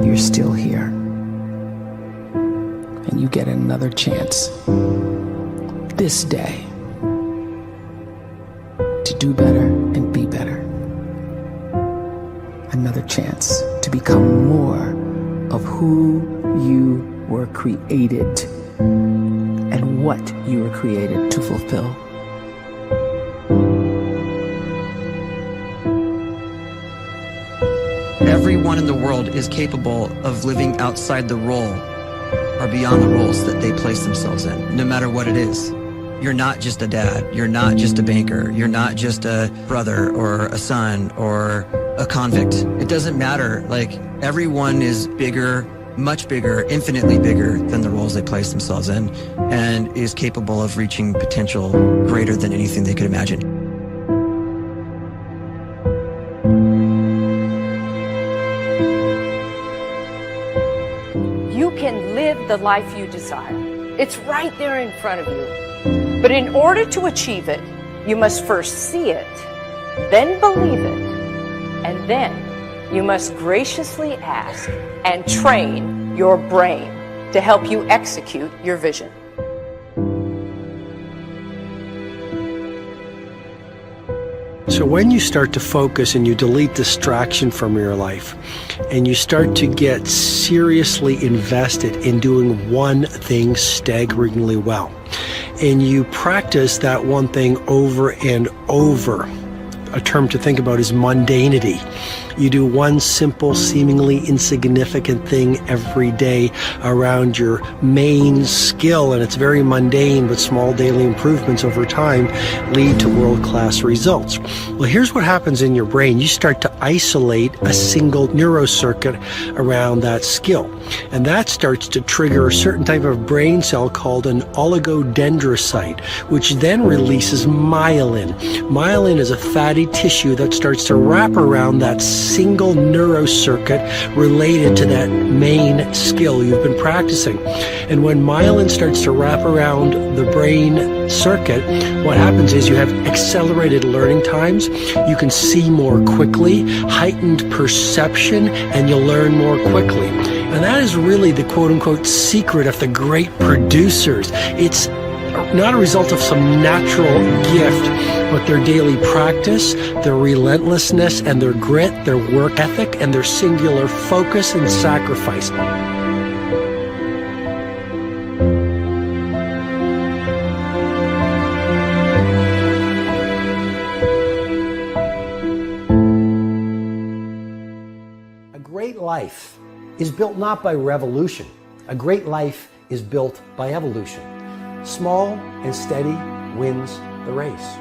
you're still here. And you get another chance this day to do better and be better. Another chance to become more of who you were created and what you were created to fulfill. Everyone in the world is capable of living outside the role or beyond the roles that they place themselves in, no matter what it is. You're not just a dad, you're not just a banker, you're not just a brother or a son or a convict. It doesn't matter. Like, everyone is bigger, much bigger, infinitely bigger than the roles they place themselves in, and is capable of reaching potential greater than anything they could imagine. You can live the life you desire. It's right there in front of you. But in order to achieve it, you must first see it, then believe it, and then you must graciously ask and train your brain to help you execute your vision. So when you start to focus and you delete distraction from your life, and you start to get seriously invested in doing one thing staggeringly well, and you practice that one thing over and over, a term to think about is mundanity. You do one simple, seemingly insignificant thing every day around your main skill, and it's very mundane, but small daily improvements over time lead to world-class results. Well, here's what happens in your brain. You start to isolate a single neurocircuit around that skill, and that starts to trigger a certain type of brain cell called an oligodendrocyte, which then releases myelin. Myelin is a fatty tissue that starts to wrap around that single neurocircuit related to that main skill you've been practicing. And when myelin starts to wrap around the brain circuit, what happens is you have accelerated learning times, you can see more quickly, heightened perception, and you'll learn more quickly. And that is really the quote-unquote secret of the great producers. It's not a result of some natural gift, but their daily practice, their relentlessness and their grit, their work ethic, and their singular focus and sacrifice. A great life is built not by revolution. A great life is built by evolution. Small and steady wins the race.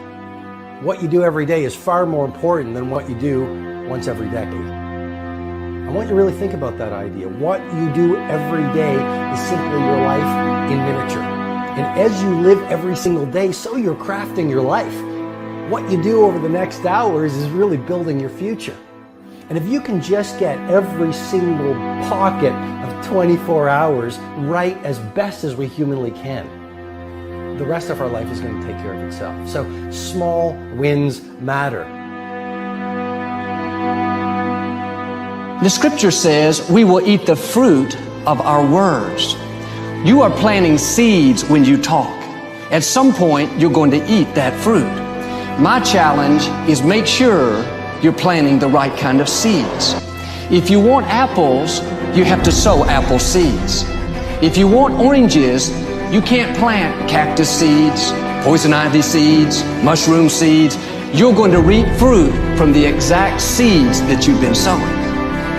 What you do every day is far more important than what you do once every decade. I want you to really think about that idea. What you do every day is simply your life in miniature. And as you live every single day, so you're crafting your life. What you do over the next hours is really building your future. And if you can just get every single pocket of 24 hours right as best as we humanly can, the rest of our life is going to take care of itself. So small wins matter. The scripture says we will eat the fruit of our words. You are planting seeds when you talk. At some point, you're going to eat that fruit. My challenge is make sure you're planting the right kind of seeds. If you want apples, you have to sow apple seeds. If you want oranges, you can't plant cactus seeds, poison ivy seeds, mushroom seeds. You're going to reap fruit from the exact seeds that you've been sowing.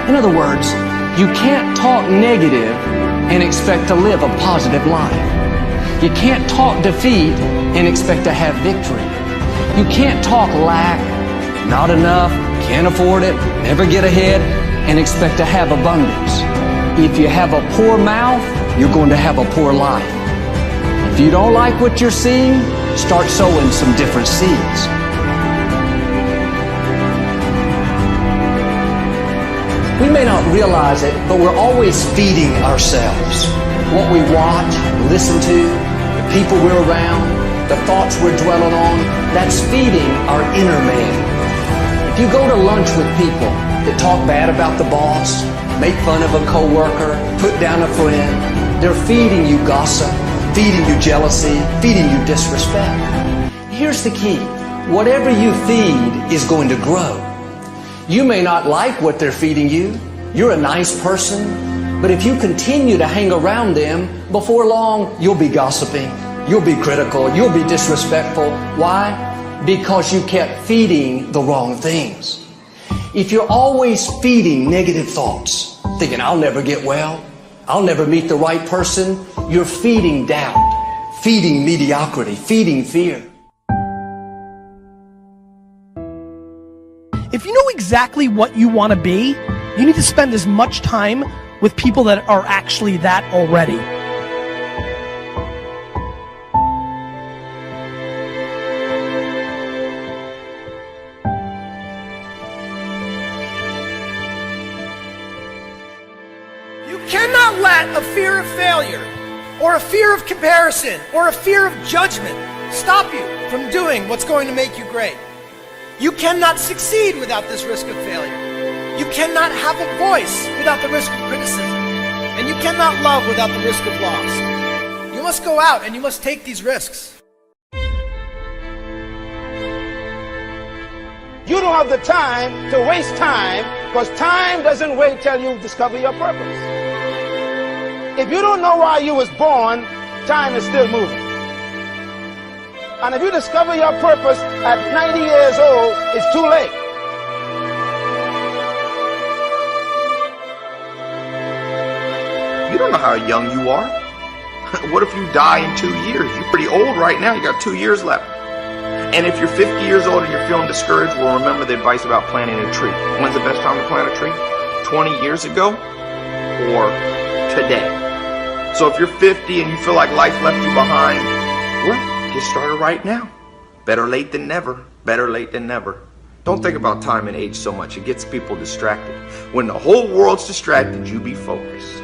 In other words, you can't talk negative and expect to live a positive life. You can't talk defeat and expect to have victory. You can't talk lack, not enough, can't afford it, never get ahead, and expect to have abundance. If you have a poor mouth, you're going to have a poor life. If you don't like what you're seeing, start sowing some different seeds. We may not realize it, but we're always feeding ourselves. What we watch, listen to, the people we're around, the thoughts we're dwelling on, that's feeding our inner man. If you go to lunch with people that talk bad about the boss, make fun of a coworker, put down a friend. They're feeding you gossip, feeding you jealousy, feeding you disrespect. Here's the key. Whatever you feed is going to grow. You may not like what they're feeding you. You're a nice person. But if you continue to hang around them, before long, you'll be gossiping. You'll be critical. You'll be disrespectful. Why? Because you kept feeding the wrong things. If you're always feeding negative thoughts, thinking, I'll never get well, I'll never meet the right person, you're feeding doubt, feeding mediocrity, feeding fear. If you know exactly what you want to be, you need to spend as much time with people that are actually that already. You cannot let a fear of failure, or a fear of comparison, or a fear of judgment stop you from doing what's going to make you great. You cannot succeed without this risk of failure. You cannot have a voice without the risk of criticism. And you cannot love without the risk of loss. You must go out and you must take these risks. You don't have the time to waste time, because time doesn't wait till you discover your purpose. If you don't know why you was born, time is still moving. And if you discover your purpose at 90 years old, it's too late. You don't know how young you are. What if you die in 2 years? You're pretty old right now. You got 2 years left. And if you're 50 years old and you're feeling discouraged, well, remember the advice about planting a tree. When's the best time to plant a tree? 20 years ago or today? So if you're 50 and you feel like life left you behind, well, get started right now. Better late than never. Better late than never. Don't think about time and age so much. It gets people distracted. When the whole world's distracted, you be focused.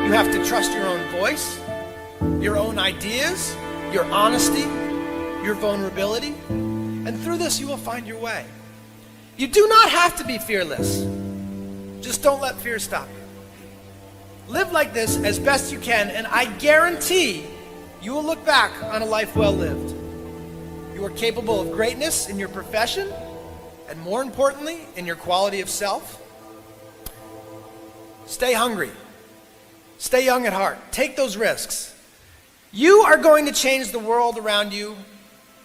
You have to trust your own voice, your own ideas, your honesty, your vulnerability, and through this you will find your way. You do not have to be fearless. Just don't let fear stop you. Live like this as best you can, and I guarantee you will look back on a life well lived. You are capable of greatness in your profession, and more importantly, in your quality of self. Stay hungry. Stay young at heart. Take those risks. You are going to change the world around you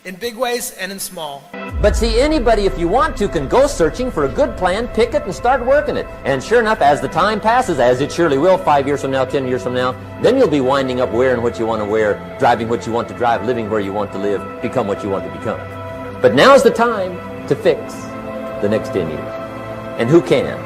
in big ways and in small. But see, anybody, if you want to, can go searching for a good plan, pick it, and start working it. And sure enough, as the time passes, as it surely will 5 years from now, 10 years from now, then you'll be winding up wearing what you want to wear, driving what you want to drive, living where you want to live, become what you want to become. But now's the time to fix the next 10 years. And who can?